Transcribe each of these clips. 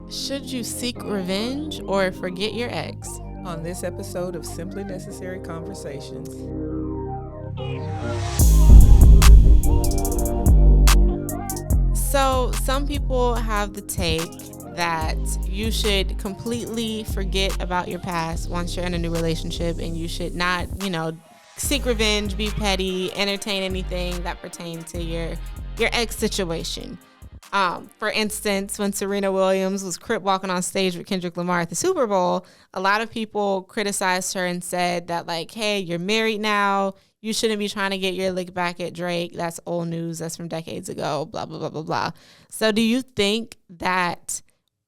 Should you seek revenge or forget your ex? On this episode of Simply Necessary Conversations. So some people have the take that you should completely forget about your past once you're in a new relationship, and you should not, seek revenge, be petty, entertain anything that pertains to your ex situation. For instance, when Serena Williams was crip walking on stage with Kendrick Lamar at the Super Bowl, a lot of people criticized her and said that, like, hey, you're married now. You shouldn't be trying to get your lick back at Drake. That's old news. That's from decades ago, blah, blah, blah, blah, blah. So do you think that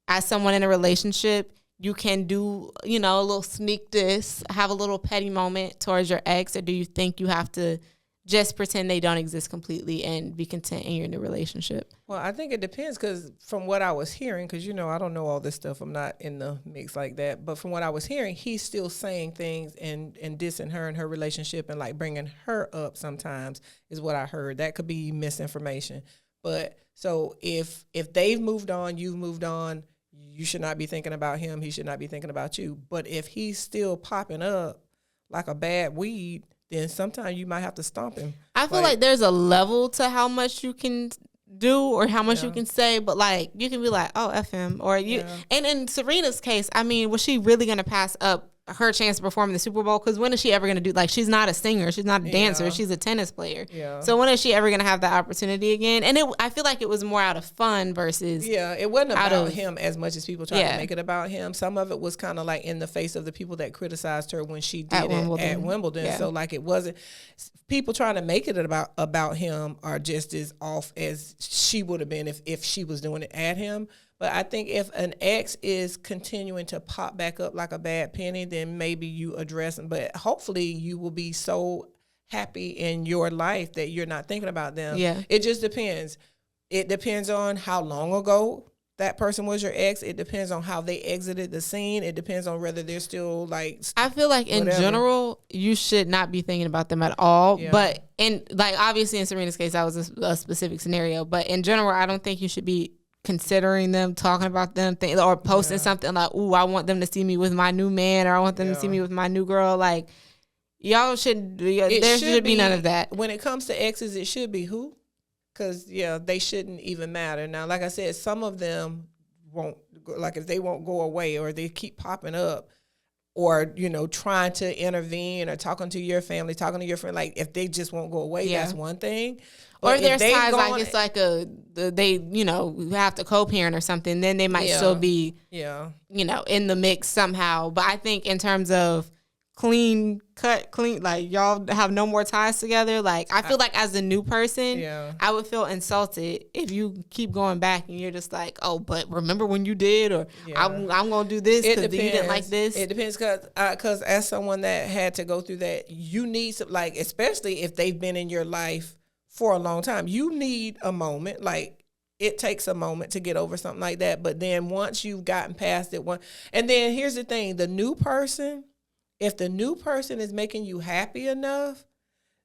as someone in a relationship, you can do, a little sneak diss, have a little petty moment towards your ex, or do you think you have to just pretend they don't exist completely and be content in your new relationship? Well, I think it depends, because from what I was hearing, because, I don't know all this stuff. I'm not in the mix like that. But from what I was hearing, he's still saying things and dissing her and her relationship and, like, bringing her up sometimes is what I heard. That could be misinformation. But so if they've moved on, you've moved on, you should not be thinking about him. He should not be thinking about you. But if he's still popping up like a bad weed, then sometimes you might have to stomp him. I feel like there's a level to how much you can do or how much you can say, but, like, you can be like, oh, F him. Or you. And in Serena's case, I mean, was she really going to pass up her chance to perform in the Super Bowl? Because when is she ever going to do, like, she's not a singer, she's not a dancer, she's a tennis player. So when is she ever going to have that opportunity again? And I feel like it was more out of fun versus it wasn't about him as much as people tried to make it about him. Some of it was kind of like in the face of the people that criticized her when she did at Wimbledon. So, like, it wasn't people trying to make it about him are just as off as she would have been if she was doing it at him. But I think if an ex is continuing to pop back up like a bad penny, then maybe you address them. But hopefully you will be so happy in your life that you're not thinking about them. Yeah. It just depends. It depends on how long ago that person was your ex. It depends on how they exited the scene. It depends on whether they're still, like, I feel like in general, you should not be thinking about them at all. Yeah. But obviously in Serena's case, that was a specific scenario. But in general, I don't think you should be considering them, talking about them, or posting something like, ooh, I want them to see me with my new man, or I want them to see me with my new girl. Like, y'all shouldn't, there should be none of that. When it comes to exes, it should be who? Because, they shouldn't even matter. Now, like I said, some of them won't, like, if they won't go away or they keep popping up or, trying to intervene or talking to your family, talking to your friend, like, if they just won't go away, that's one thing. Or if there's times like it's like they have to co-parent or something, then they might still be, in the mix somehow. But I think in terms of clean, like, y'all have no more ties together. Like, I feel like as a new person, I would feel insulted if you keep going back and you're just like, oh, but remember when you did, or I'm going to do this because you didn't like this. It depends, because as someone that had to go through that, you need some, like, especially if they've been in your life for a long time, you need a moment. Like, it takes a moment to get over something like that. But then once you've gotten past it, and then here's the thing, the new person, if the new person is making you happy enough,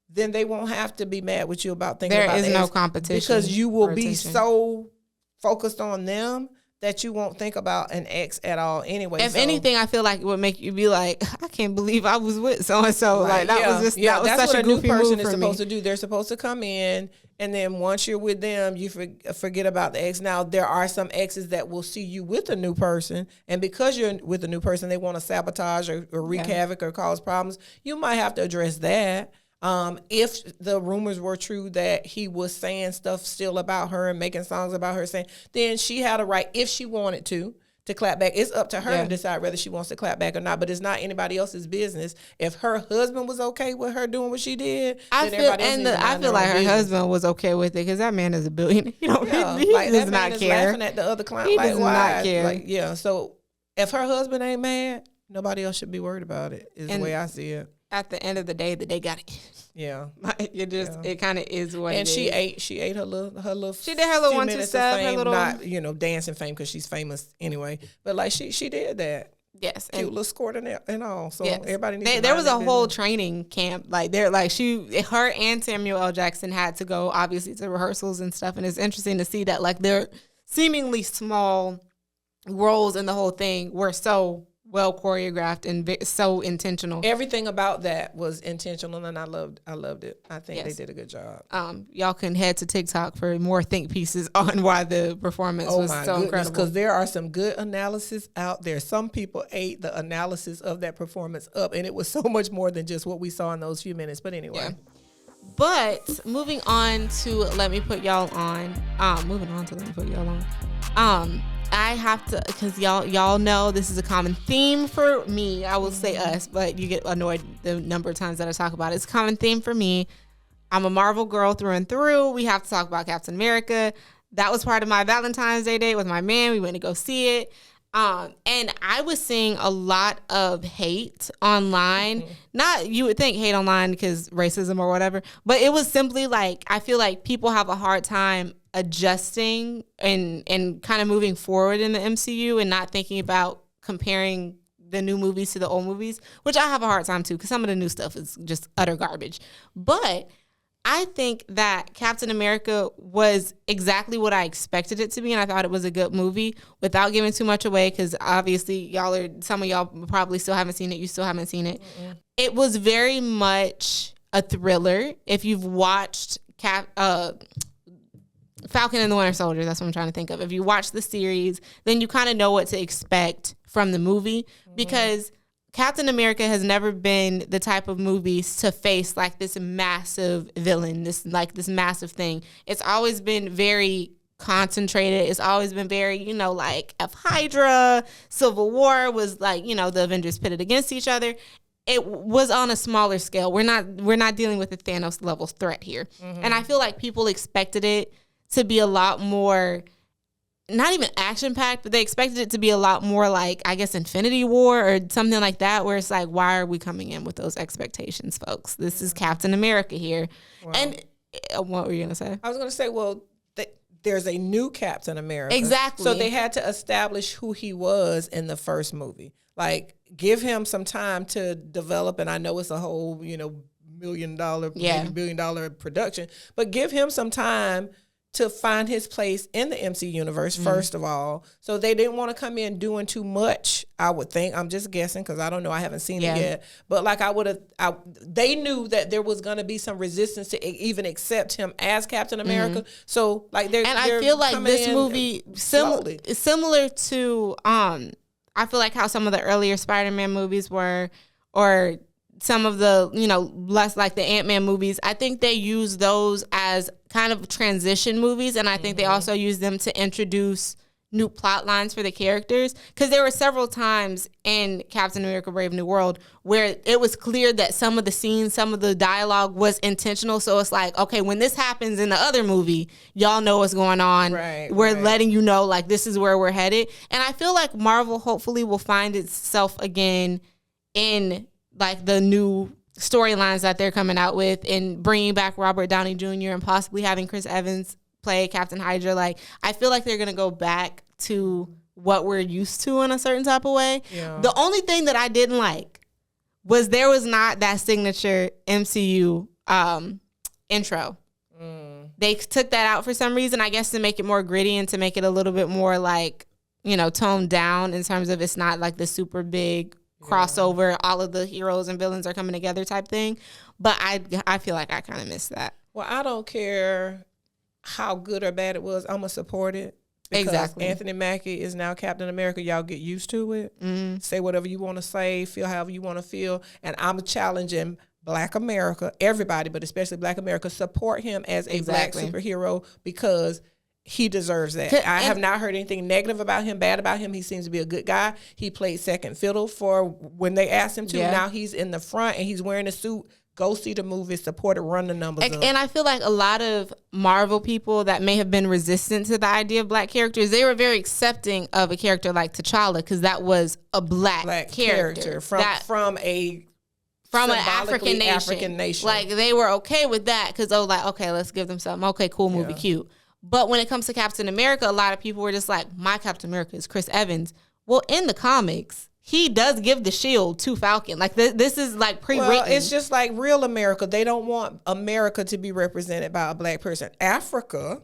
then they won't have to be mad with you about thinking about it. There is no competition. Because you will be so focused on them that you won't think about an ex at all anyway. If anything, I feel like it would make you be like, I can't believe I was with so-and-so. Right. Like, that was that's such a goofy move for me. That's what a new person is supposed to do. They're supposed to come in, and then once you're with them, you forget about the ex. Now, there are some exes that will see you with a new person, and because you're with a new person, they want to sabotage or wreak havoc or cause problems. You might have to address that. If the rumors were true that he was saying stuff still about her and making songs about her, then she had a right, if she wanted to clap back. It's up to her to decide whether she wants to clap back or not, but it's not anybody else's business. If her husband was okay with her doing what she did, I feel like her husband was okay with it, because that man is a billionaire. He does not care. Laughing at the other client. He does not care. Like, so if her husband ain't mad, nobody else should be worried about it, is the way I see it. At the end of the day, they got it. Yeah, like, it kind of is what. And it she is. She ate her little. She did her little 1-2 step, her little, not dancing fame, because she's famous anher but like she did that. Yes, cute little skirt and all. So everybody needs. There was a whole training camp. Like, her and Samuel L. Jackson had to go, obviously, to rehearsals and stuff. And it's interesting to see that, like, they're seemingly small roles in the whole thing were so well choreographed and so intentional. Everything about that was intentional, and I loved it. I think they Yes. did a good job. Y'all can head to TikTok for more think pieces on why the performance was so incredible. Because there are some good analysis out there. Some people ate the analysis of that performance up, and it was so much more than just what we saw in those few minutes. But anyway. Yeah. But moving on to Let Me Put Y'all On. I have to, because y'all know this is a common theme for me. I will say us, but you get annoyed the number of times that I talk about it. It's a common theme for me. I'm a Marvel girl through and through. We have to talk about Captain America. That was part of my Valentine's Day date with my man. We went to go see it. And I was seeing a lot of hate online. Not, you would think hate online because racism or whatever, but it was simply like, I feel like people have a hard time adjusting and kind of moving forward in the MCU and not thinking about comparing the new movies to the old movies, which I have a hard time too, because some of the new stuff is just utter garbage. But I think that Captain America was exactly what I expected it to be, and I thought it was a good movie without giving too much away, because obviously some of y'all probably still haven't seen it. You still haven't seen it. Mm-mm. It was very much a thriller. If you've watched Falcon and the Winter Soldier, that's what I'm trying to think of. If you watch the series, then you kind of know what to expect from the movie, because Captain America has never been the type of movies to face like this massive villain, this massive thing. It's always been very concentrated. It's always been very, like Hydra, Civil War was like, the Avengers pitted against each other. It was on a smaller scale. We're not dealing with a Thanos level threat here. Mm-hmm. And I feel like people expected it to be a lot more, not even action-packed, but they expected it to be a lot more like, I guess, Infinity War or something like that, where it's like, why are we coming in with those expectations, folks? This is Captain America here. Wow. And what were you going to say? I was going to say, well, there's a new Captain America. Exactly. So they had to establish who he was in the first movie. Like, give him some time to develop, and I know it's a whole, $1 billion, $1 billion production, but give him some time to find his place in the MC universe, first of all. So they didn't want to come in doing too much, I would think. I'm just guessing because I don't know. I haven't seen it yet. But like they knew that there was going to be some resistance to even accept him as Captain America. So like they're I feel like this movie similar to I feel like how some of the earlier Spider-Man movies were, or some of the, less like the Ant-Man movies. I think they use those as kind of transition movies, and I think they also use them to introduce new plot lines for the characters, because there were several times in Captain America Brave New World where it was clear that some of the scenes, some of the dialogue was intentional. So it's like, okay, when this happens in the other movie, y'all know what's going on. We're letting you know, like, this is where we're headed. And I feel like Marvel hopefully will find itself again in like the new storylines that they're coming out with, and bringing back Robert Downey Jr. and possibly having Chris Evans play Captain Hydra. Like, I feel like they're going to go back to what we're used to in a certain type of way. Yeah. The only thing that I didn't like was there was not that signature MCU intro. They took that out for some reason, I guess to make it more gritty and to make it a little bit more like, toned down in terms of it's not like the super big crossover, all of the heroes and villains are coming together type thing. But I feel like I kind of missed that. Well, I don't care how good or bad it was. I'm going to support it. Exactly. Anthony Mackie is now Captain America. Y'all get used to it. Say whatever you want to say, feel however you want to feel. And I'm challenging Black America, everybody, but especially Black America, support him as a Black superhero, because he deserves that. I have not heard anything negative about him, bad about him. He seems to be a good guy. He played second fiddle for when they asked him to. Yeah. Now he's in the front and he's wearing a suit. Go see the movie, support it, run the numbers up. And I feel like a lot of Marvel people that may have been resistant to the idea of Black characters, they were very accepting of a character like T'Challa, because that was a black character from an African nation. Like, they were okay with that, because okay, let's give them something. Okay, cool movie, cute. But when it comes to Captain America, a lot of people were just like, my Captain America is Chris Evans. Well, in the comics, he does give the shield to Falcon. Like, this is like pre-written. Well, it's just like real America. They don't want America to be represented by a Black person. Africa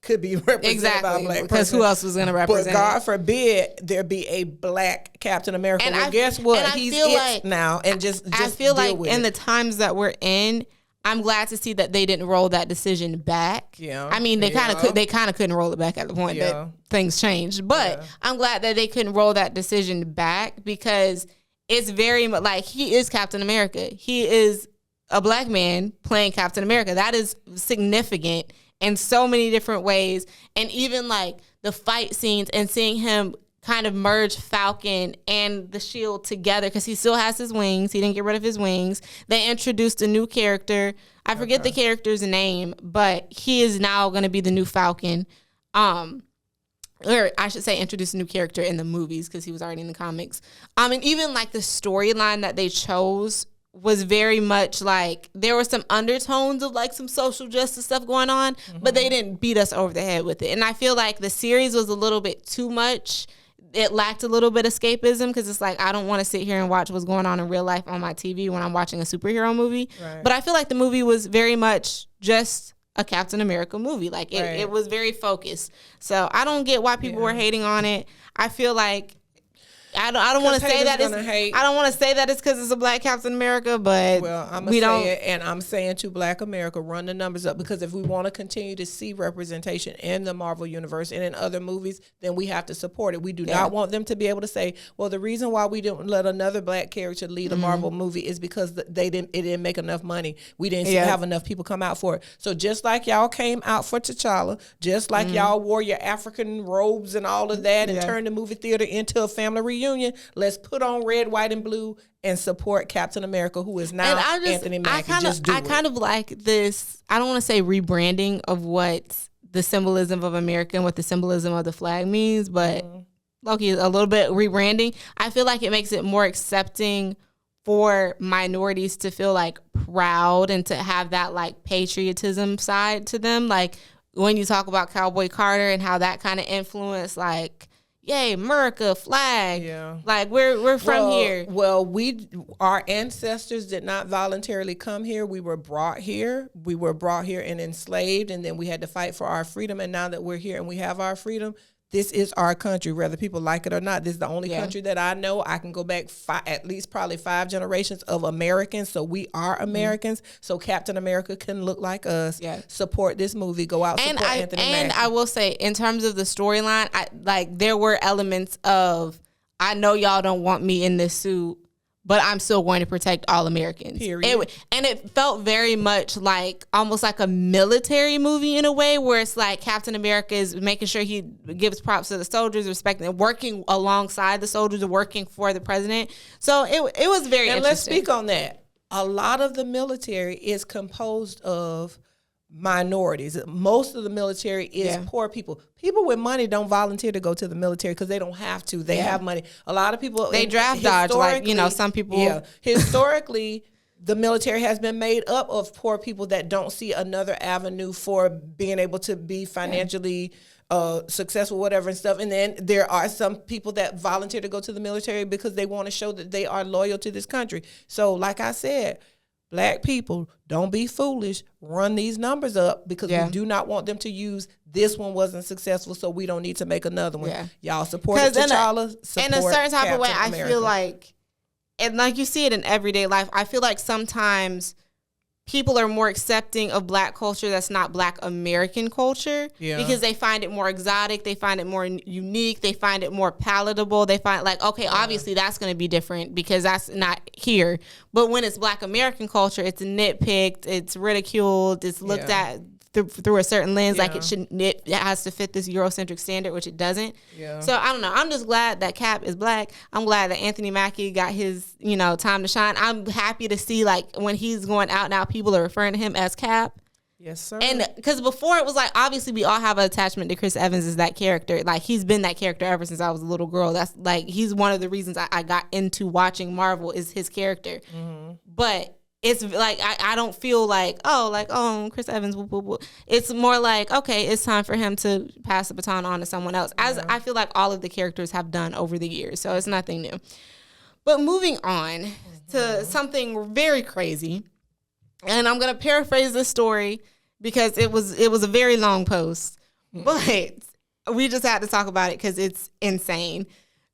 could be represented by a black person. Because who else was going to represent? But God forbid there be a black Captain America. And guess what? He's it like, now, and just I feel deal like with in it. the times that we're in, I'm glad to see that they didn't roll that decision back. Yeah, I mean, they kind of could. They kind of couldn't roll it back at the point that things changed. But I'm glad that they couldn't roll that decision back, because it's very much like he is Captain America. He is a black man playing Captain America. That is significant in so many different ways. And even like the fight scenes and seeing him kind of merge Falcon and the Shield together, because he still has his wings. He didn't get rid of his wings. They introduced a new character. I forget the character's name, but he is now going to be the new Falcon. Or I should say introduce a new character in the movies, because he was already in the comics. And even like the storyline that they chose was very much like there were some undertones of like some social justice stuff going on, but they didn't beat us over the head with it. And I feel like the series was a little bit too much. It lacked a little bit of escapism, because it's like I don't want to sit here and watch what's going on in real life on my TV when I'm watching a superhero movie. Right. But I feel like the movie was very much just a Captain America movie. Like it was very focused. So I don't get why people were hating on it. I feel like I don't want to say that I don't want to say that it's because it's a black Captain America, but I'm gonna say it, and I'm saying to Black America, run the numbers up, because if we want to continue to see representation in the Marvel universe and in other movies, then we have to support it. We do not want them to be able to say, well, the reason why we didn't let another black character lead a Marvel movie is because it didn't make enough money. We didn't have enough people come out for it. So just like y'all came out for T'Challa, just like y'all wore your African robes and all of that and turned the movie theater into a family reunion, let's put on red, white, and blue and support Captain America, who is now Anthony Mackie. I kind of like this, I don't want to say rebranding of what the symbolism of America and what the symbolism of the flag means, but Loki, a little bit rebranding. I feel like it makes it more accepting for minorities to feel like proud and to have that like patriotism side to them. Like when you talk about Cowboy Carter and how that kind of influenced like, yay, America, flag. Yeah. Like we're from here. Well, our ancestors did not voluntarily come here. We were brought here. We were brought here and enslaved, and then we had to fight for our freedom. And now that we're here and we have our freedom, this is our country, whether people like it or not. This is the only country that I know. I can go back at least probably 5 generations of Americans. So we are Americans. So Captain America can look like us. Yeah. Support this movie. Go out, support Anthony Mackie. And I will say, in terms of the storyline, there were elements of, I know y'all don't want me in this suit, but I'm still going to protect all Americans. Period. And it felt very much like almost like a military movie in a way, where it's like Captain America is making sure he gives props to the soldiers, respecting and working alongside the soldiers, working for the president. So it was very interesting. And let's speak on that. A lot of the military is composed of minorities. Most of the military is poor people. People with money don't volunteer to go to the military because they don't have to. They have money. A lot of people, they draft dodge, like, some people. Yeah, historically, the military has been made up of poor people that don't see another avenue for being able to be financially successful, whatever and stuff. And then there are some people that volunteer to go to the military because they want to show that they are loyal to this country. So like I said, Black people, don't be foolish. Run these numbers up, because we do not want them to use this one wasn't successful, so we don't need to make another one. Yeah. Y'all support T'Challa. In a certain type of way, I feel like, and like you see it in everyday life, I feel like sometimes people are more accepting of Black culture that's not Black American culture, because they find it more exotic, they find it more unique, they find it more palatable. They find like, okay, obviously that's going to be different because that's not here. But when it's Black American culture, it's nitpicked, it's ridiculed, it's looked at through a certain lens, like it has to fit this Eurocentric standard, which it doesn't. Yeah. So I don't know. I'm just glad that Cap is Black. I'm glad that Anthony Mackie got his, time to shine. I'm happy to see like when he's going out now, people are referring to him as Cap. Yes, sir. And because before it was like, obviously we all have an attachment to Chris Evans as that character. Like he's been that character ever since I was a little girl. That's like, he's one of the reasons I got into watching Marvel is his character. Mm-hmm. But it's like, I don't feel like, Chris Evans, whoop, whoop, whoop. It's more like, okay, it's time for him to pass the baton on to someone else, as I feel like all of the characters have done over the years. So it's nothing new. But moving on to something very crazy, and I'm going to paraphrase this story because it was a very long post. But we just had to talk about it because it's insane.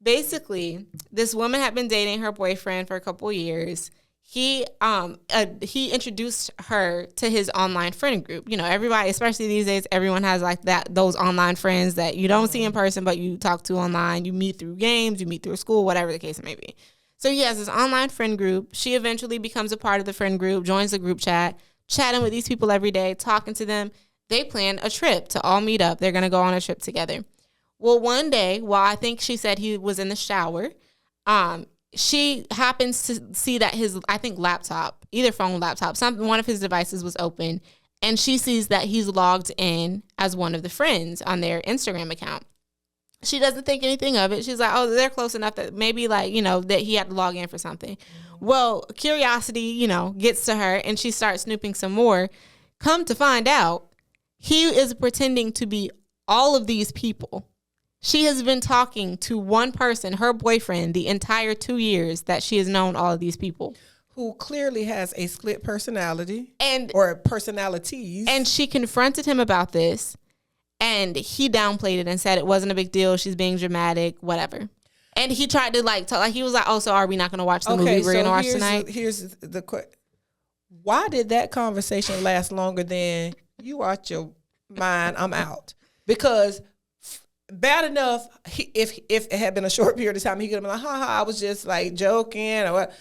Basically, this woman had been dating her boyfriend for a couple years. He introduced her to his online friend group. You know, everybody, especially these days, everyone has like those online friends that you don't see in person, but you talk to online. You meet through games, you meet through school, whatever the case may be. So he has this online friend group. She eventually becomes a part of the friend group, joins the group chat, chatting with these people every day, talking to them. They plan a trip to all meet up. They're going to go on a trip together. Well, one day, while I think she said he was in the shower, she happens to see that his, I think, laptop, either phone, laptop, one of his devices was open, and she sees that he's logged in as one of the friends on their Instagram account. She doesn't think anything of it. She's like, oh, they're close enough that maybe, like, you know, that he had to log in for something. Well, curiosity, you know, gets to her, and she starts snooping some more. Come to find out, he is pretending to be all of these people. She has been talking to one person, her boyfriend, the entire 2 years that she has known all of these people. Who clearly has a split personality or personalities. And she confronted him about this, and he downplayed it and said it wasn't a big deal. She's being dramatic, whatever. And he tried to he was like, oh, so are we not going to watch the movie we're going to watch tonight? Here's the question. Why did that conversation last longer than you out your mind, I'm out? Because bad enough, if it had been a short period of time, he could have been like, I was just like joking. Or what.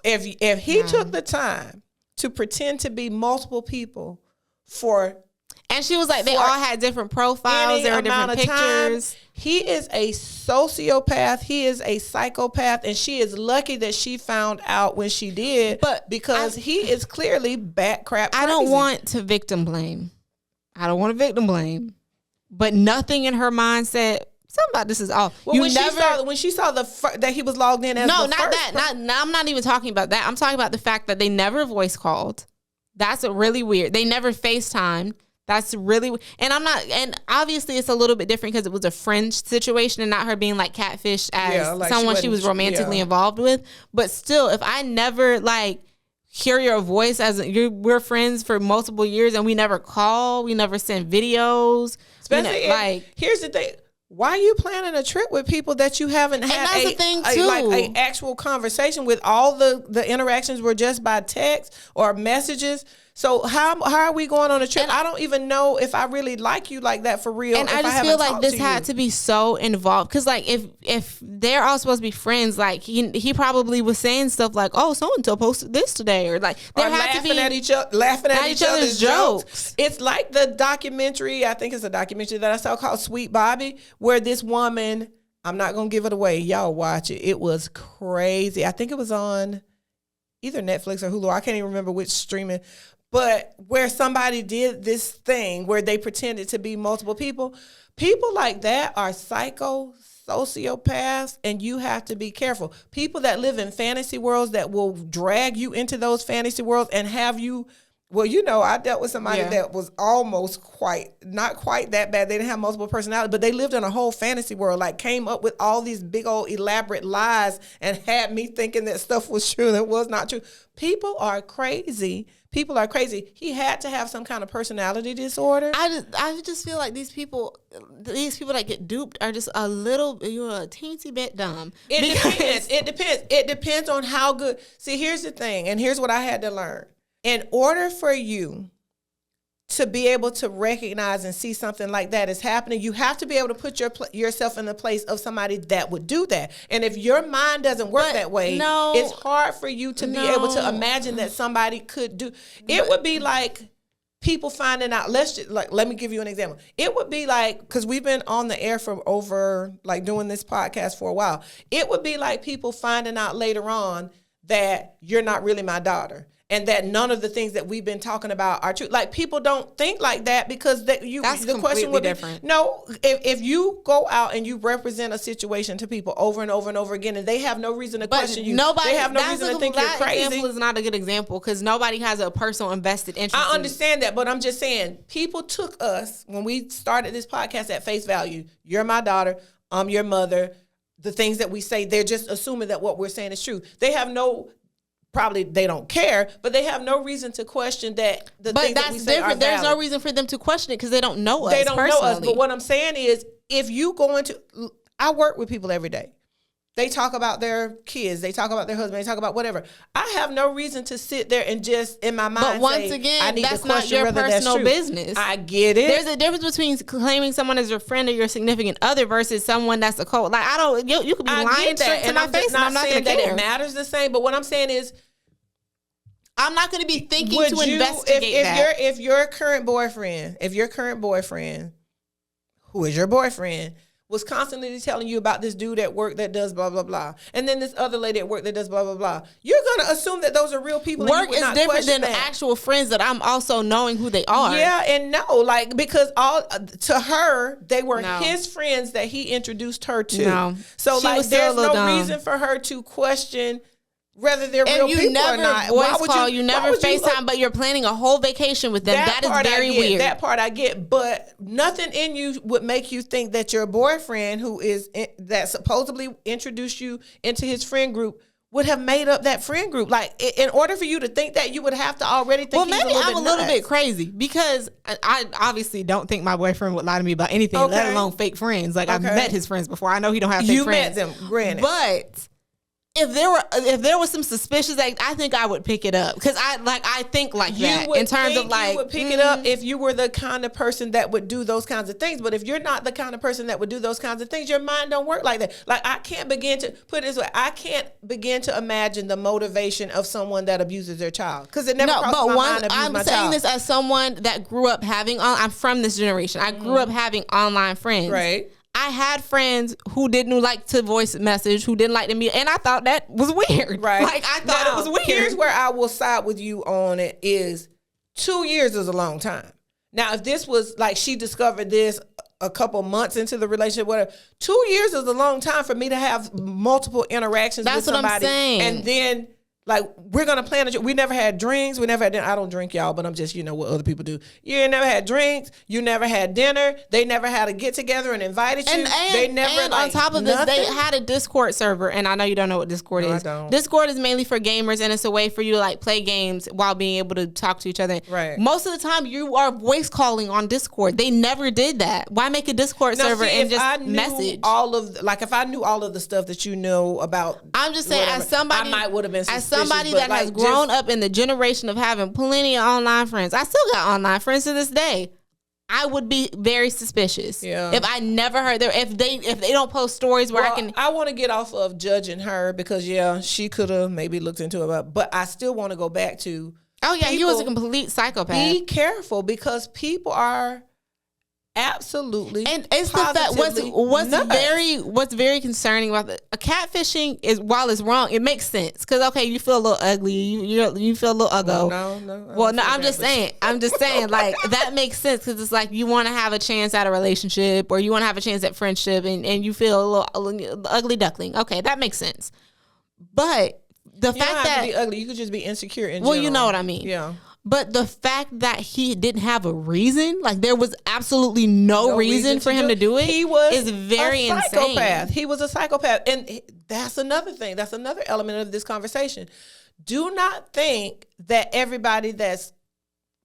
If he took the time to pretend to be multiple people and she was like, they all had different profiles, there were different pictures. He is a sociopath. He is a psychopath, and she is lucky that she found out when she did. But because he is clearly bat crap crazy. I don't want to victim blame. But nothing in her mind said something about this is off. Well, when she saw that he was logged in as I'm not even talking about that. I'm talking about the fact that they never voice called. That's really weird. They never FaceTimed. That's really, and obviously it's a little bit different because it was a friend situation and not her being like catfish as someone she was romantically involved with. But still, if I never hear your voice we're friends for multiple years and we never call, we never send videos. Especially here's the thing. Why are you planning a trip with people that you haven't had an actual conversation with? All the interactions were just by text or messages. So how are we going on a trip? I don't even know if I really like you like that for real. And I just feel like this had to be so involved because if they're all supposed to be friends, he probably was saying stuff like, oh, so and so posted this today, or they're laughing at each other's jokes. It's like the documentary. I think it's a documentary that I saw called Sweet Bobby, where this woman, I'm not gonna give it away. Y'all watch it. It was crazy. I think it was on either Netflix or Hulu. I can't even remember which streaming. But where somebody did this thing where they pretended to be multiple people. People like that are sociopaths, and you have to be careful. People that live in fantasy worlds that will drag you into those fantasy worlds and have you. Well, I dealt with somebody that was almost not quite that bad. They didn't have multiple personalities, but they lived in a whole fantasy world, came up with all these big old elaborate lies and had me thinking that stuff was true that was not true. People are crazy. He had to have some kind of personality disorder. I just feel like these people that get duped are just you're a teensy bit dumb. It depends on how good. See, here's the thing, and here's what I had to learn. In order for you to be able to recognize and see something like that is happening, you have to be able to put yourself in the place of somebody that would do that. And if your mind doesn't work that way, it's hard for you to be able to imagine that somebody could do. It would be like people finding out. Let me give you an example. It would be like, because we've been on the air for over doing this podcast for a while. It would be like people finding out later on that you're not really my daughter. And that none of the things that we've been talking about are true. People don't think like that because that's the question would be different. No, if you go out and you represent a situation to people over and over and over again, and they have no reason to question you, they have no reason to think you're crazy. That example is not a good example because nobody has a personal invested interest. I understand that, but I'm just saying people took us when we started this podcast at face value. You're my daughter. I'm your mother. The things that we say, they're just assuming that what we're saying is true. They have no probably they don't care, but they have no reason to question that. But that's different. There's no reason for them to question it because they don't know us. They don't know us. But what I'm saying is, if you go into, I work with people every day. They talk about their kids. They talk about their husband. They talk about whatever. I have no reason to sit there and just in my mind but once again, I need that's to not your personal business. I get it. There's a difference between claiming someone as your friend or your significant other versus someone that's a cold. Like, I don't. You could be lying straight to my face, and I'm not going to care. It matters the same. But what I'm saying is, I'm not going to be thinking to investigate that. If your current boyfriend, who is your boyfriend, was constantly telling you about this dude at work that does blah, blah, blah, and then this other lady at work that does blah, blah, blah, you're going to assume that those are real people. Work is different than actual friends that I'm also knowing who they are. Yeah, and no, like, because to her, they were his friends that he introduced her to. No. So, like, there's no reason for her to question whether they're real people or not. Voice call, you never FaceTime, but you're planning a whole vacation with them. That is very weird. That part I get, but nothing in you would make you think that your boyfriend, that supposedly introduced you into his friend group, would have made up that friend group. Like, in order for you to think that, you would have to already think. Well, maybe I'm a little bit crazy because I obviously don't think my boyfriend would lie to me about anything, let alone fake friends. Like, I've met his friends before. I know he don't have fake friends. You met them, granted, but if there was some suspicious act, I think I would pick it up because I think like that in terms of like you would pick it up if you were the kind of person that would do those kinds of things. But if you're not the kind of person that would do those kinds of things, your mind don't work like that. Like, I can't begin to put it this way. I can't begin to imagine the motivation of someone that abuses their child because it never crossed my mind to abuse my child. I'm saying this as someone that grew up having. I'm from this generation. I grew up having online friends. Right. I had friends who didn't like to voice message, who didn't like to meet, and I thought that was weird. Right. Like, I thought it was weird. Here's where I will side with you on it is 2 years is a long time. Now, if this was like she discovered this a couple months into the relationship, whatever, 2 years is a long time for me to have multiple interactions with somebody. That's what I'm saying. And then, like, we're going to plan a trip. We never had drinks. We never had dinner. I don't drink, y'all, but I'm just, what other people do. You never had drinks. You never had dinner. They never had a get together and invited you. They never, and on top of this, they had a Discord server. And I know you don't know what Discord is. I don't. Discord is mainly for gamers, and it's a way for you to like play games while being able to talk to each other. Right. Most of the time, you are voice calling on Discord. They never did that. Why make a Discord server and just message? If I knew all of the stuff that you know about, I'm just saying, whatever, as somebody, I might would have been suspicious. As somebody that has grown up in the generation of having plenty of online friends, I still got online friends to this day. I would be very suspicious if I never heard if they don't post stories where I want to get off of judging her because she could have maybe looked into it, but I still want to go back to he was a complete psychopath. Be careful because people are absolutely, and it's the fact what's very concerning about a catfishing is, while it's wrong, it makes sense because you feel a little ugly, you feel a little ugly. Well, no, I'm just saying like that makes sense because it's like you want to have a chance at a relationship or you want to have a chance at friendship, and you feel a little ugly duckling. Okay, that makes sense, but the fact that to be ugly, you could just be insecure in general. You know what I mean. Yeah. But the fact that he didn't have a reason, like there was absolutely no reason for him to do it, is very insane. He was a psychopath. And that's another thing. That's another element of this conversation. Do not think that everybody that's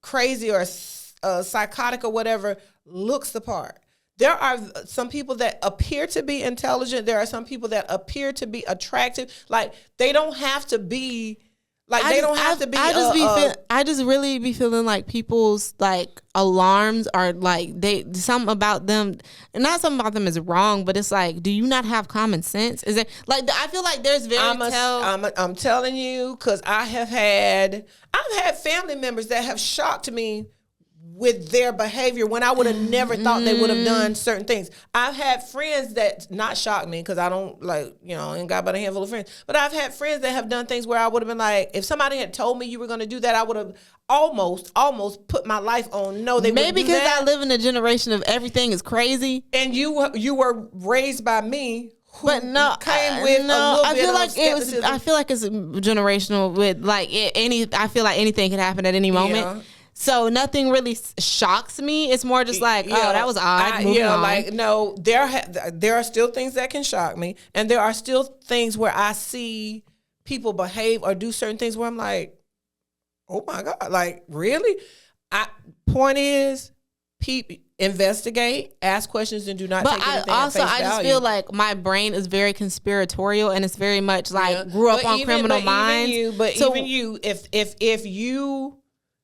crazy or psychotic or whatever looks the part. There are some people that appear to be intelligent. There are some people that appear to be attractive. Like, they don't have to be... I just really be feeling like people's like alarms are like something about them, and not something about them is wrong, but it's like, do you not have common sense? Is it like, I feel like there's I'm telling you, because I've had family members that have shocked me with their behavior when I would have never thought they would have done certain things. I've had friends that not shocked me because I don't ain't got but a handful of friends, but I've had friends that have done things where I would have been like, if somebody had told me you were going to do that, I would have almost put my life on. No, they maybe because I live in a generation of everything is crazy, and you were raised by me. But no, came with a little I bit feel of like skepticism. I feel like it's generational with like I feel like anything can happen at any moment. Yeah. So nothing really shocks me. It's more just like, that was odd. There are still things that can shock me, and there are still things where I see people behave or do certain things where I'm like, oh my God, like really? Point is, investigate, ask questions, and do not take anything at face value. I just feel like my brain is very conspiratorial, and it's very much like grew up on Criminal Minds. Even you, if you,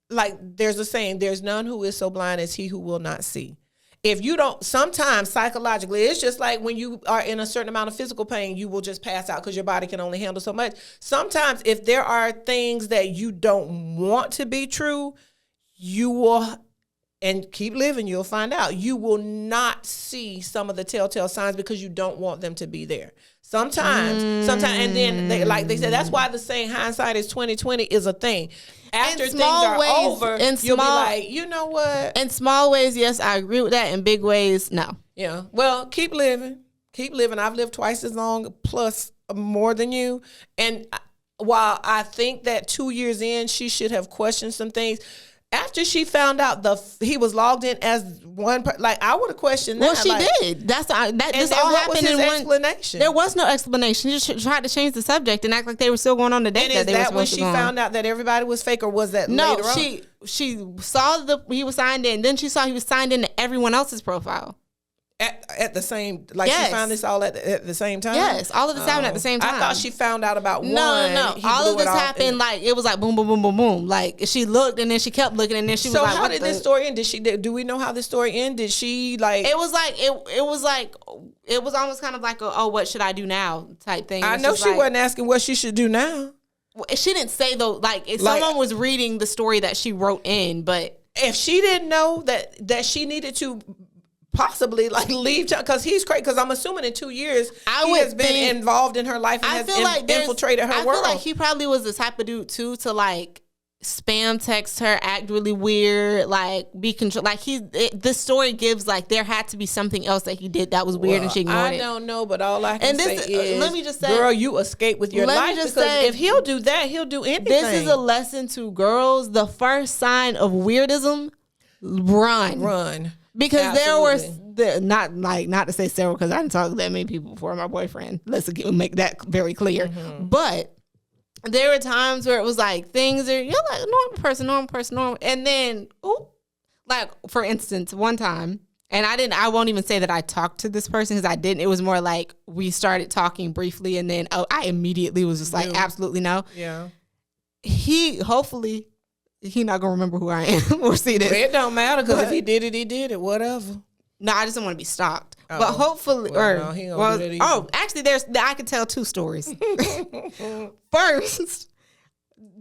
like, there's a saying, there's none who is so blind as he who will not see. If you don't, sometimes psychologically, it's just like when you are in a certain amount of physical pain, you will just pass out because your body can only handle so much. Sometimes if there are things that you don't want to be true, you will, and keep living, you'll find out. You will not see some of the telltale signs because you don't want them to be there. Sometimes, and then like they said, that's why the saying hindsight is 20/20 is a thing. After things are over, you'll be like, you know what? In small ways, yes, I agree with that. In big ways, no. Yeah. Well, keep living. Keep living. I've lived twice as long, plus more than you. And while I think that 2 years in, she should have questioned some things. After she found out he was logged in as one, like I would have questioned that. Well, she did. This all happened in one explanation. There was no explanation. She just tried to change the subject and act like they were still going on the date. And is that when she found out that everybody was fake, or was that later on? No, she saw he was signed in. Then she saw he was signed into everyone else's profile. At the same, like yes. She found this all at the same time? Yes, all of this happened at the same time. I thought she found out about one. No. All of this happened like, it was like boom, boom, boom, boom, boom. Like she looked and then she kept looking and then she was like, so how did this story end? Do we know how this story ended? Did she like? It was almost kind of like a, oh, what should I do now type thing. I know she wasn't asking what she should do now. She didn't say though, like if someone was reading the story that she wrote in, but if she didn't know that she needed to possibly like leave, because he's crazy. Because I'm assuming in 2 years he has been involved in her life and has infiltrated her world. I feel like he probably was the type of dude too to like spam text her, act really weird, like be control. Like this story gives like there had to be something else that he did that was weird and she ignored it. I don't know, but all I can say is, let me just say, girl, you escape with your life, because if he'll do that, he'll do anything. This is a lesson to girls. The first sign of weirdism, run. Because absolutely. There were not to say several, because I didn't talk to that many people before my boyfriend. Let's make that very clear. Mm-hmm. But there were times where it was like things are, you're like normal person, and then like for instance, one time, and I won't even say that I talked to this person because I didn't. It was more like we started talking briefly, and then I immediately was just like, absolutely no. Yeah. Hopefully. He not gonna remember who I am or see this. It don't matter, because if he did it, whatever. No, I just don't want to be stalked. But hopefully, actually, I could tell two stories. First,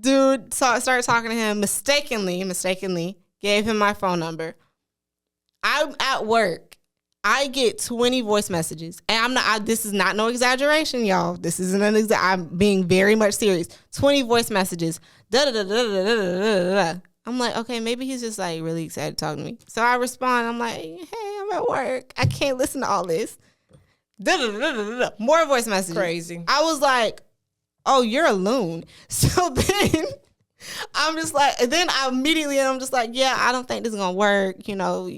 dude started talking to him, mistakenly gave him my phone number. I'm at work. I get 20 voice messages, and this is not no exaggeration, y'all. This isn't I'm being very much serious. 20 voice messages. I'm like, okay, maybe he's just like really excited to talk to me. So I respond. I'm like, hey, I'm at work. I can't listen to all this. More voice messages. Crazy. I was like, oh, you're a loon. So then I'm just like, I'm just like, yeah, I don't think this is gonna work. You know,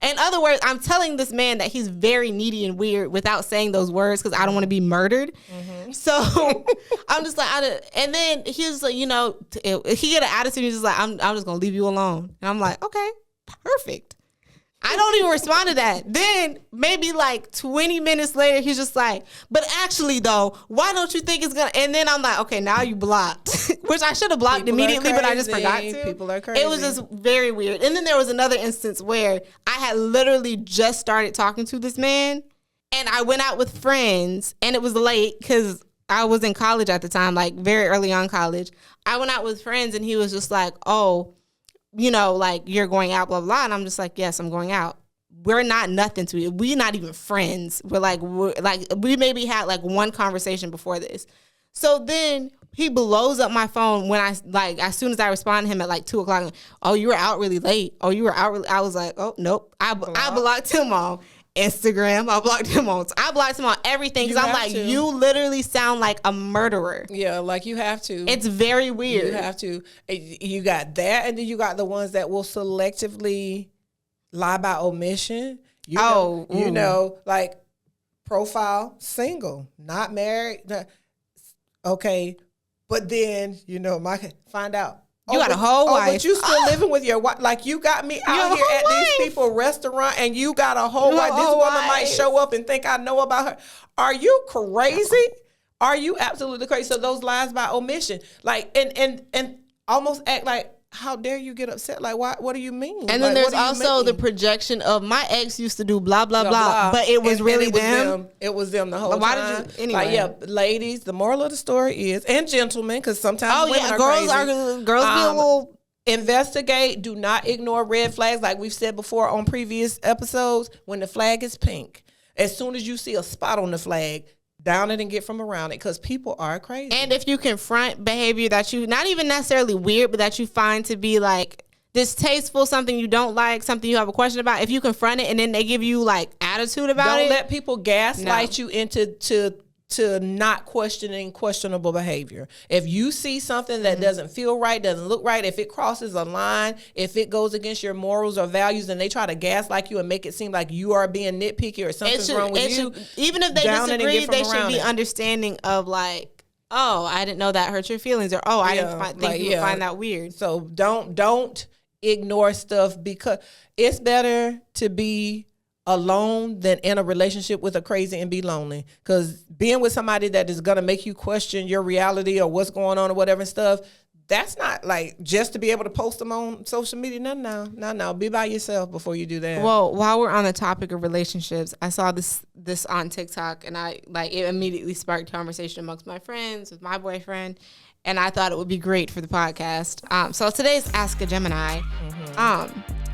in other words, I'm telling this man that he's very needy and weird without saying those words because I don't want to be murdered. Mm-hmm. So I'm just like, and then he was like, he get an attitude. He's just like, I'm just going to leave you alone. And I'm like, okay, perfect. I don't even respond to that. Then maybe like 20 minutes later, he's just like, but actually though, why don't you think it's going to, and then I'm like, okay, now you blocked, which I should have blocked immediately, but I just forgot to. People are crazy. It was just very weird. And then there was another instance where I had literally just started talking to this man, and I went out with friends, and it was late because I was in college at the time, like very early on college. I went out with friends, and he was just like, oh, like you're going out, blah, blah. And I'm just like, yes, I'm going out. We're not nothing to you. We're not even friends. We maybe had like one conversation before this. So then he blows up my phone when as soon as I respond to him at like 2:00. Oh, you were out really late. Oh, you were out really. I was like, oh, nope. I blocked him on Instagram. I blocked him on everything because I'm like, you literally sound like a murderer. Yeah, like you have to. It's very weird. You have to. You got that, and then you got the ones that will selectively lie by omission. Like profile single, not married. Okay, But then, find out. You got a whole wife. But you still living with your wife. Like, you got me out here at these people's restaurant and you got a whole wife. This woman might show up and think I know about her. Are you crazy? Are you absolutely crazy? So those lies by omission. Like, and almost act like, how dare you get upset? Like, what do you mean? And then there's also the projection of my ex used to do blah, blah, blah. But it was really them. It was them the whole time. Why did you, anyway. Like, yeah, ladies, the moral of the story is, and gentlemen, because sometimes women are crazy. Girls be a little... Investigate. Do not ignore red flags. Like we've said before on previous episodes, when the flag is pink, as soon as you see a spot on the flag, down it and get from around it, because people are crazy. And if you confront behavior that you, not even necessarily weird, but that you find to be like distasteful, something you don't like, something you have a question about, if you confront it and then they give you like attitude about it. Don't let people gaslight you into not questioning questionable behavior. If you see something that doesn't feel right, doesn't look right, if it crosses a line, if it goes against your morals or values, and they try to gaslight you and make it seem like you are being nitpicky or something's wrong with you, even if they disagree, they should be understanding of like, oh, I didn't know that hurt your feelings, or oh, I didn't think you would find that weird. So don't ignore stuff, because it's better to be alone than in a relationship with a crazy and be lonely. Because being with somebody that is going to make you question your reality or what's going on or whatever and stuff, that's not like just to be able to post them on social media. No. Be by yourself before you do that. Well, while we're on the topic of relationships, I saw this on TikTok, and it immediately sparked conversation amongst my friends with my boyfriend, and I thought it would be great for the podcast. So today's Ask a Gemini.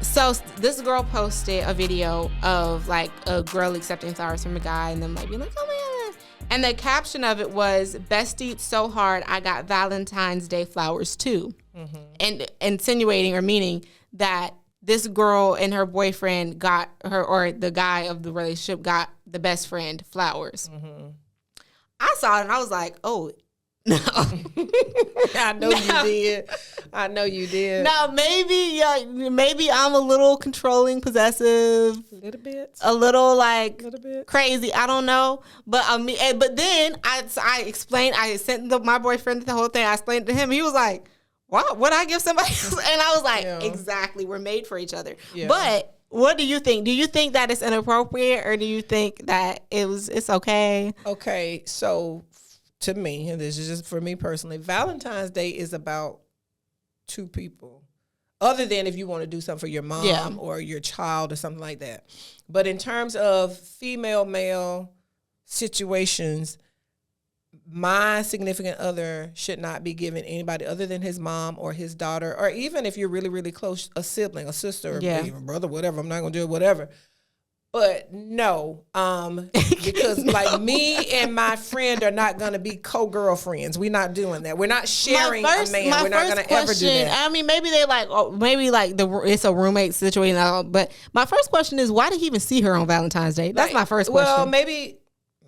So this girl posted a video of like a girl accepting flowers from a guy, and then like being like, oh my God. And the caption of it was, bestie so hard I got Valentine's Day flowers too. And insinuating or meaning that this girl and her boyfriend got her, or the guy of the relationship got the best friend flowers. I saw it and I was like, oh, no. I know you did. Now maybe I'm a little controlling, possessive, a little crazy. I don't know, but then I explained. I sent my boyfriend the whole thing. I explained to him. He was like, "What? Would I give somebody else?" And I was like, "Exactly. We're made for each other." Yeah. But what do you think? Do you think that it's inappropriate, or do you think that it's okay? Okay, so. To me, and this is just for me personally, Valentine's Day is about two people. Other than if you want to do something for your mom or your child or something like that. But in terms of female-male situations, my significant other should not be giving anybody other than his mom or his daughter, or even if you're really, really close, a sibling, a sister, or even brother, whatever. I'm not going to do it, whatever. But no, because like me and my friend are not going to be co-girlfriends. We're not doing that. We're not sharing a man. We're not going to ever do that. I mean, maybe they it's a roommate situation. But my first question is, why did he even see her on Valentine's Day? That's my first question. Well, maybe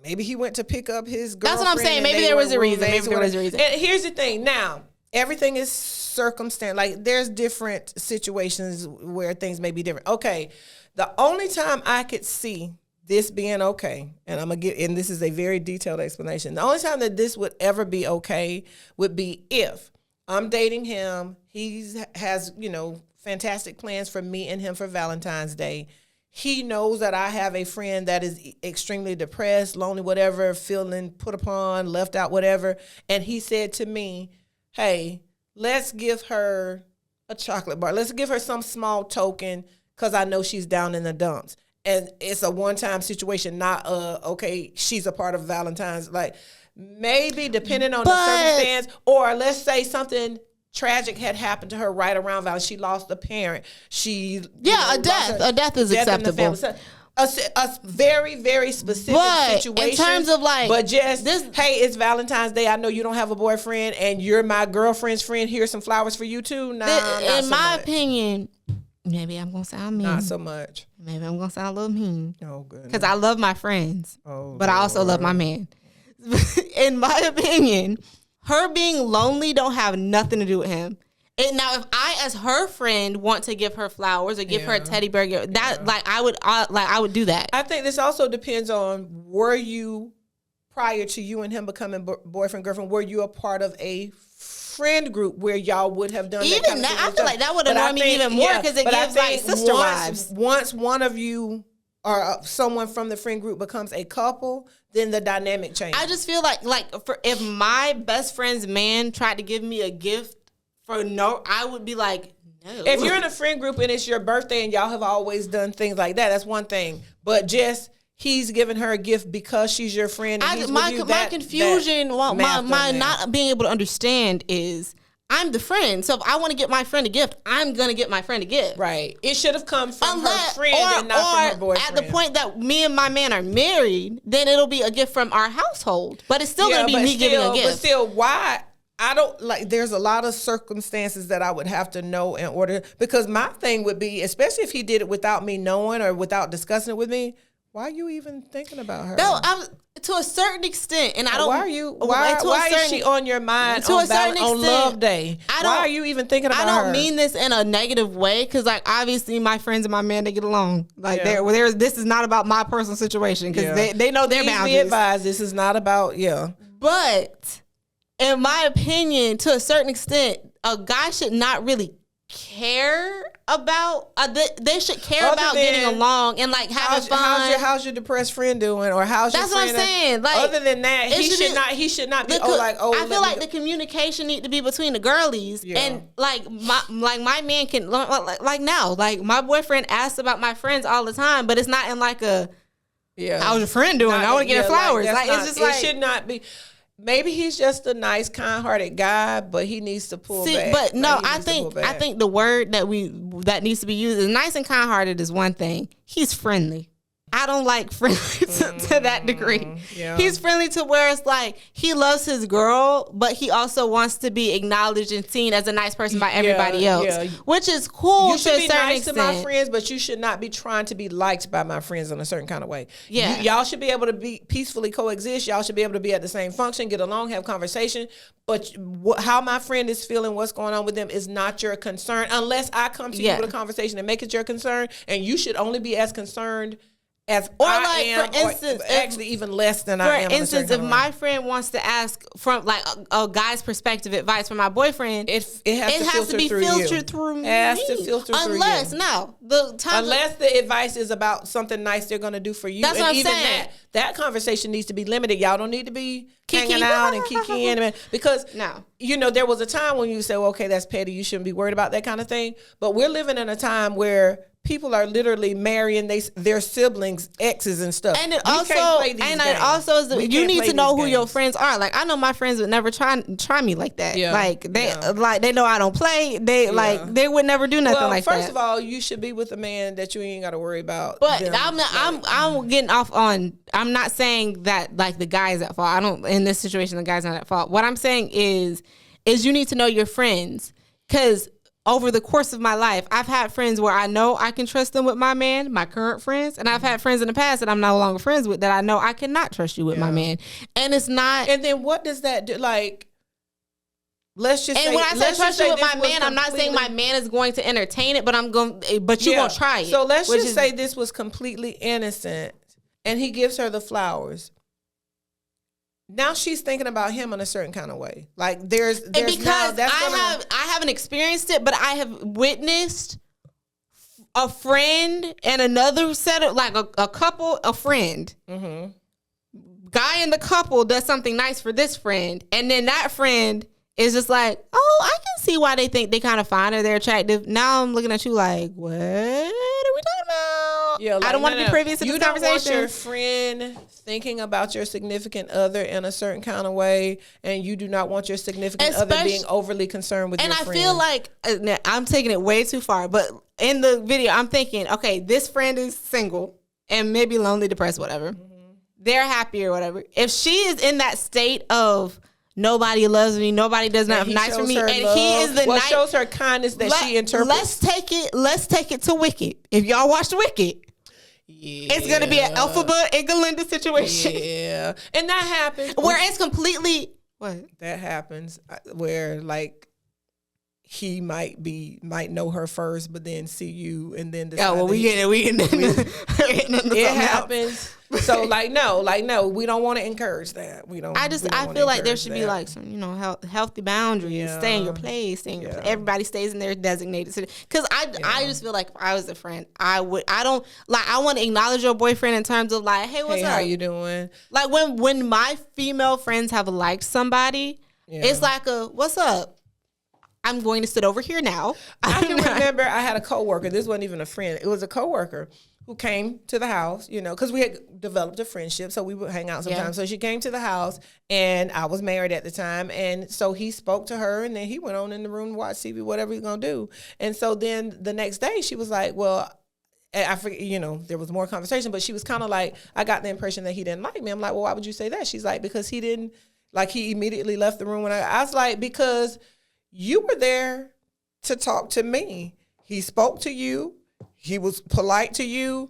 he went to pick up his girlfriend. That's what I'm saying. Maybe there was a reason. And here's the thing. Now, everything is circumstance. Like, there's different situations where things may be different. Okay. The only time I could see this being okay, and this is a very detailed explanation. The only time that this would ever be okay would be if I'm dating him. He has, fantastic plans for me and him for Valentine's Day. He knows that I have a friend that is extremely depressed, lonely, whatever, feeling put upon, left out, whatever. And he said to me, hey, let's give her a chocolate bar. Let's give her some small token, because I know she's down in the dumps. And it's a one-time situation, not okay, she's a part of Valentine's. Like, maybe depending on the circumstance, or let's say something tragic had happened to her right around Valentine's. She lost a parent. A death. A death is acceptable. A very, very specific situation. In terms of but just hey, it's Valentine's Day. I know you don't have a boyfriend, and you're my girlfriend's friend. Here's some flowers for you too. In my opinion. Maybe I'm going to sound mean. Not so much. Maybe I'm going to sound a little mean. Oh, good. Because I love my friends. But I also love my man. In my opinion, her being lonely don't have nothing to do with him. And now, if I, as her friend, want to give her flowers or give her a teddy bear, I would do that. I think this also depends on, were you prior to you and him becoming boyfriend, girlfriend, were you a part of a friend group where y'all would have done even that kind that? of thing? I feel like that would annoy me even more because it gives like sister vibes. Once one of you or someone from the friend group becomes a couple, then the dynamic changes. I just feel like if my best friend's man tried to give me a gift I would be like, no. If you're in a friend group and it's your birthday and y'all have always done things like that, that's one thing. But just he's giving her a gift because she's your friend. And my confusion, my not being able to understand is I'm the friend. So if I want to get my friend a gift, I'm going to get my friend a gift. Right. It should have come from her friend and not from her boyfriend. At the point that me and my man are married, then it'll be a gift from our household. But it's still going to be me giving a gift. But still, why? I don't like, there's a lot of circumstances that I would have to know in order, because my thing would be, especially if he did it without me knowing or without discussing it with me, why are you even thinking about her? No, to a certain extent, and I don't. Why is she on your mind on Love Day? Why are you even thinking about her? I don't mean this in a negative way, because like obviously my friends and my man, they get along. Like this is not about my personal situation, because they know their boundaries. Be advised, this is not about But in my opinion, to a certain extent, a guy should not really care about they should care about getting along and like having fun. How's your depressed friend doing, or how's your friend? That's what I'm saying. Like, other than that, he should not be I feel like the communication need to be between the girlies, and like my man can like now, like my boyfriend asks about my friends all the time, but it's not in like a how's your friend doing? I want to get her flowers. It's just like, it should not be. Maybe he's just a nice, kind-hearted guy, but he needs to pull back. But no, I think the word that needs to be used is nice and kind-hearted is one thing. He's friendly. I don't like friendly to that degree. Yeah. He's friendly to where it's like he loves his girl, but he also wants to be acknowledged and seen as a nice person by everybody else, which is cool. You should be nice to my friends, but you should not be trying to be liked by my friends in a certain kind of way. Yeah, y'all should be able to be peacefully coexist. Y'all should be able to be at the same function, get along, have conversation. But how my friend is feeling, what's going on with them, is not your concern unless I come to you with a conversation and make it your concern. And you should only be as concerned as I am, for instance, actually even less than I am. For instance, if my friend wants to ask from like a guy's perspective advice from my boyfriend, it has to be filtered through me. It has to filter through you. Unless the advice is about something nice they're going to do for you. That's what I'm saying. That conversation needs to be limited. Y'all don't need to be hanging out and kikiing, because there was a time when you say, well, okay, that's petty, you shouldn't be worried about that kind of thing. But we're living in a time where people are literally marrying their siblings, exes and stuff. And it also is you need to know who your friends are. Like, I know my friends would never try me like that. Yeah. Like they know I don't play. They would never do nothing like that. First of all, you should be with a man that you ain't got to worry about. But I'm getting off on. I'm not saying that like the guy is at fault. I don't. In this situation, the guy's not at fault. What I'm saying is you need to know your friends, because over the course of my life, I've had friends where I know I can trust them with my man, my current friends, and I've had friends in the past that I'm no longer friends with that I know I cannot trust you with my man. And it's not. And then what does that do? Like, let's just. And say, when I say trust you with my man, I'm not saying my man is going to entertain it, but you won't try it. So let's just say this was completely innocent, and he gives her the flowers. Now she's thinking about him in a certain kind of way. Like because I haven't experienced it, but I have witnessed a friend and another set of like a couple, a friend. Mm-hmm. Guy in the couple does something nice for this friend, and then that friend is just like, oh, I can see why they think they kind of fine or they're attractive. Now I'm looking at you like, what are we talking about? Yeah, like, I don't want to be privy to this conversation. You don't want your friend thinking about your significant other in a certain kind of way, and you do not want your significant other being overly concerned with your friend. And I feel like I'm taking it way too far, but in the video, I'm thinking, okay, this friend is single and maybe lonely, depressed, whatever. Mm-hmm. They're happy or whatever. If she is in that state of nobody loves me, nobody does nothing nice for me, and he is the what shows her kindness that she interprets. Let's take it to Wicked. If y'all watched Wicked, it's gonna be an Elphaba and Galinda situation. Yeah, and that happens where it's completely that happens where like he might know her first, but then see you and then decide. Oh, well, we getting it happens. So no, we don't want to encourage that. I feel like there should be like some, healthy boundaries. Yeah. Stay in your place. Everybody stays in their designated city. Because I just feel like if I was a friend, I want to acknowledge your boyfriend in terms of like, hey, what's up? How you doing? Like when my female friends have liked somebody, it's like what's up? I'm going to sit over here now. I can remember I had a coworker. This wasn't even a friend. It was a coworker who came to the house, because we had developed a friendship, so we would hang out sometimes. Yeah. So she came to the house, and I was married at the time, and so he spoke to her, and then he went on in the room to watch TV, whatever he's going to do. And so then the next day, she was like, well, I forget, there was more conversation, but she was kind of like, I got the impression that he didn't like me. I'm like, well, why would you say that? She's like, because he didn't, he immediately left the room. And I was like, because you were there to talk to me. He spoke to you. He was polite to you.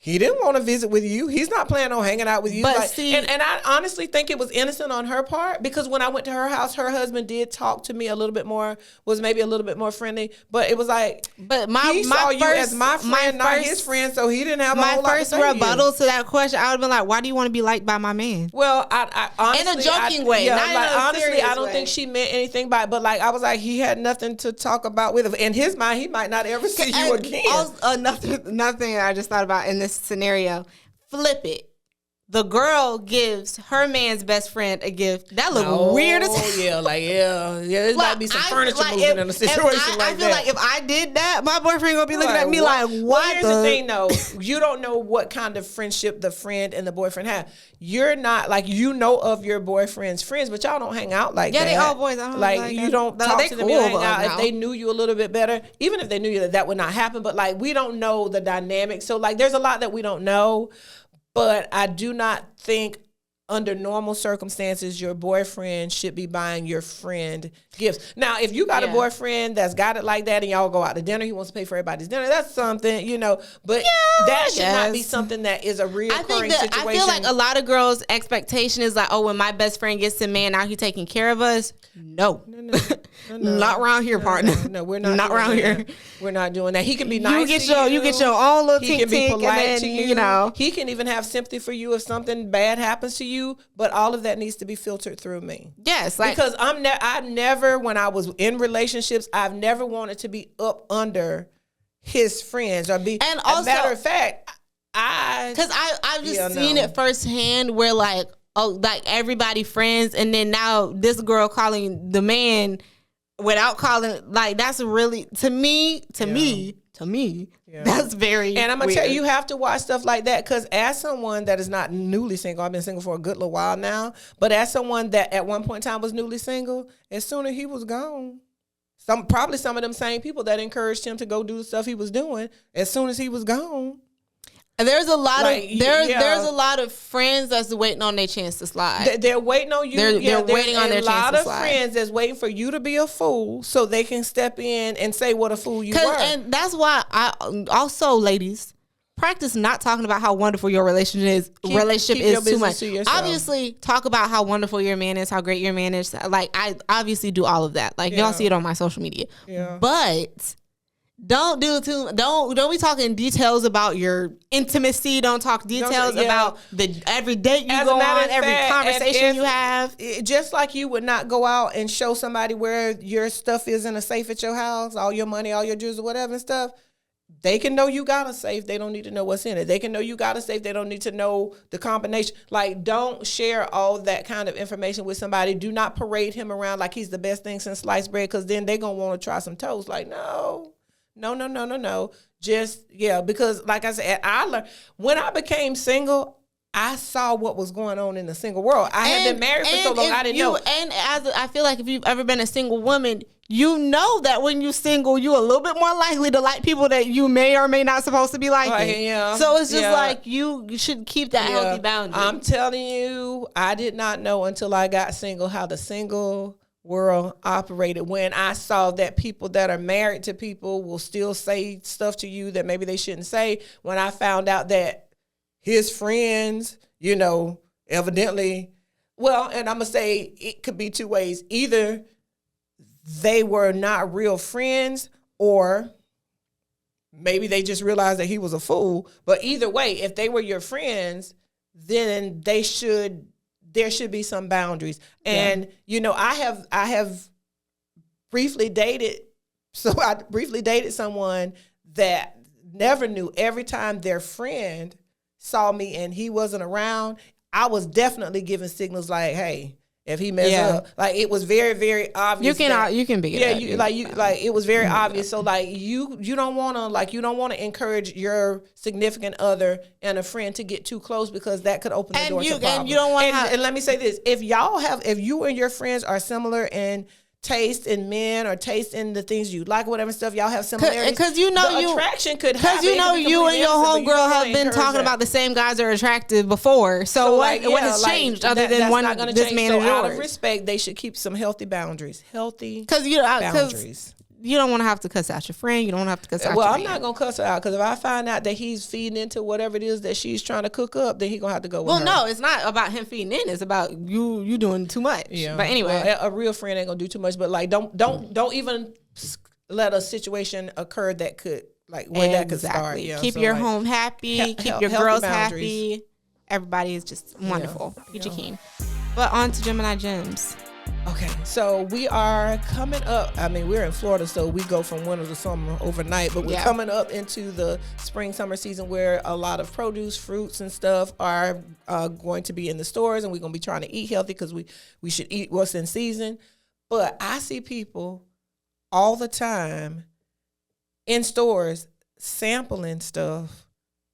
He didn't want to visit with you. He's not planning on hanging out with you. But see, and I honestly think it was innocent on her part, because when I went to her house, her husband did talk to me a little bit more, was maybe a little bit more friendly. But it was like, he saw you as my friend, not his friend, so he didn't have a whole lot to say. My first rebuttal to that question, I would have been like, why do you want to be liked by my man? Well, I honestly, in a joking way. Yeah, honestly, I don't think she meant anything by it. But I was like, he had nothing to talk about with him. In his mind, he might not ever see you again. Nothing I just thought about in this scenario. Flip it. The girl gives her man's best friend a gift. That look weird as hell. There might be some furniture moving in a situation like that. I feel like if I did that, my boyfriend gonna be looking at me like, what? Well, here's the thing, though. You don't know what kind of friendship the friend and the boyfriend have. You're not of your boyfriend's friends, but y'all don't hang out like that. Yeah, they all boys. You don't talk to them. You hang out. If they knew you a little bit better, even if they knew you, that would not happen. But we don't know the dynamic. So there's a lot that we don't know. But I do not think under normal circumstances your boyfriend should be buying your friend gifts. Now, if you got a boyfriend that's got it like that and y'all go out to dinner, he wants to pay for everybody's dinner, that's something, but that should not be something that is a reoccurring situation. I feel like a lot of girls' expectation is like, oh, when my best friend gets a man, now he's taking care of us. No. Not around here, partner. No, we're not. Not around here. We're not doing that. He can be nice You get your own little He can be polite to you. know. He can even have sympathy for you if something bad happens to you, but all of that needs to be filtered through me. Yes. Because I never, when I was in relationships, I've never wanted to be up under his friends or be. And also, as a matter of fact, I've just seen it firsthand where everybody friends, and then now this girl calling the man without calling, that's really, to me, that's very And I'm going to weird. tell you have to watch stuff like that, because as someone that is not newly single, I've been single for a good little while now, but as someone that at one point in time was newly single, as soon as he was gone, probably some of them same people that encouraged him to go do the stuff he was doing, as soon as he was gone. There's a lot there's a lot of friends that's waiting on their chance to slide. They're waiting on you. They're waiting on their chance to slide. A lot of friends that's waiting for you to be a fool so they can step in and say what a fool you were. And that's why I also, ladies, practice not talking about how wonderful your relationship is. Keep too much. Obviously, talk about how wonderful your man is, how great your man is. I obviously do all of that. Y'all see it on my social media. Yeah. But don't be talking details about your intimacy. Don't talk details about every date you go on, every conversation you have. Just like you would not go out and show somebody where your stuff is in a safe at your house, all your money, all your jewels or whatever and stuff. They can know you got a safe. They don't need to know what's in it. They can know you got a safe. They don't need to know the combination. Don't share all that kind of information with somebody. Do not parade him around like he's the best thing since sliced bread, because then they're going to want to try some toast. No. Just, because like I said, I learned when I became single, I saw what was going on in the single world. I had been married for so long, I didn't know. And I feel like if you've ever been a single woman, you know that when you're single, you're a little bit more likely to like people that you may or may not supposed to be liking. So it's just you should keep that healthy boundary. I'm telling you, I did not know until I got single how the single world operated, when I saw that people that are married to people will still say stuff to you that maybe they shouldn't say. When I found out that his friends, evidently, and I'm going to say it could be two ways. Either they were not real friends, or maybe they just realized that he was a fool. But either way, if they were your friends, then there should be some boundaries. And I have briefly dated. So I briefly dated someone that never knew. Every time their friend saw me and he wasn't around, I was definitely giving signals like, hey, if he messed up, like it was very, very obvious. You can be it was very obvious. So like you don't want to encourage your significant other and a friend to get too close, because that could open the door to problems. And you don't want. And let me say this: if you and your friends are similar in taste in men or taste in the things you like, whatever stuff, y'all have similarities. Because attraction could happen. Because you and your homegirl have been talking about the same guys are attractive before. So what has changed other than one? This man is yours. Out of respect, they should keep some healthy boundaries. Because you don't want to have to cuss out your friend. You don't want to have to cuss out. Well, I'm not gonna cuss her out, because if I find out that he's feeding into whatever it is that she's trying to cook up, then he's gonna have to go with her. Well, no, it's not about him feeding in. It's about you doing too much. Yeah. But anyway, a real friend ain't gonna do too much. But like, don't even let a situation occur that could that could start. Yeah. Keep your home happy. Keep your girls happy. Everybody is just wonderful. Peachy keen. But on to Gemini Gems. Okay, so we are coming up. I mean, we're in Florida, so we go from winter to summer overnight, but we're coming up into the spring, summer season where a lot of produce, fruits, and stuff are going to be in the stores, and we're going to be trying to eat healthy because we should eat what's in season. But I see people all the time in stores sampling stuff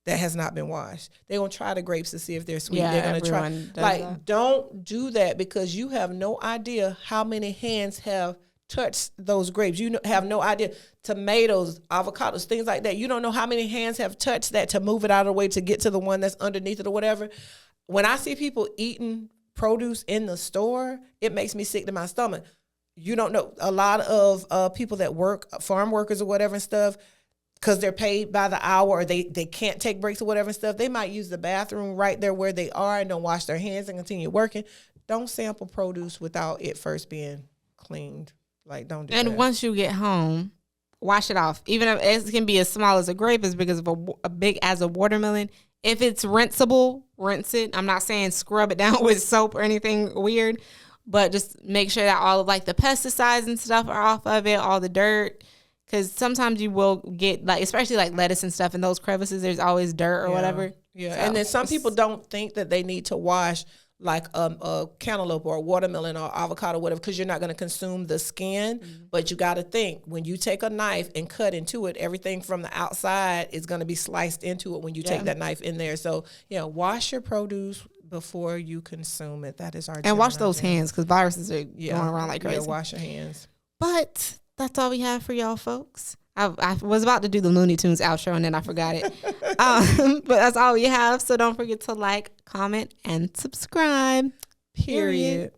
that has not been washed. They're going to try the grapes to see if they're sweet. They're going to try. Don't do that, because you have no idea how many hands have touched those grapes. You have no idea. Tomatoes, avocados, things like that. You don't know how many hands have touched that to move it out of the way to get to the one that's underneath it or whatever. When I see people eating produce in the store, it makes me sick to my stomach. You don't know. A lot of people that work, farm workers or whatever and stuff, because they're paid by the hour, or they can't take breaks or whatever and stuff, they might use the bathroom right there where they are and don't wash their hands and continue working. Don't sample produce without it first being cleaned. Like, don't do that. And once you get home, wash it off. Even if it can be as small as a grape, as big as a big as a watermelon. If it's rinsable, rinse it. I'm not saying scrub it down with soap or anything weird, but just make sure that all of the pesticides and stuff are off of it, all the dirt. Because sometimes you will get, especially lettuce and stuff in those crevices, there's always dirt or whatever. Yeah, so, and then some people don't think that they need to wash a cantaloupe or a watermelon or avocado or whatever, because you're not going to consume the skin. Mm-hmm. But you got to think, when you take a knife and cut into it, everything from the outside is going to be sliced into it when you take that knife in there. So, wash your produce before you consume it. That is our And wash those hands, because viruses are going around like crazy. Yeah, wash your hands. But that's all we have for y'all, folks. I was about to do the Looney Tunes outro, and then I forgot it. But that's all we have. So don't forget to comment and subscribe. Period.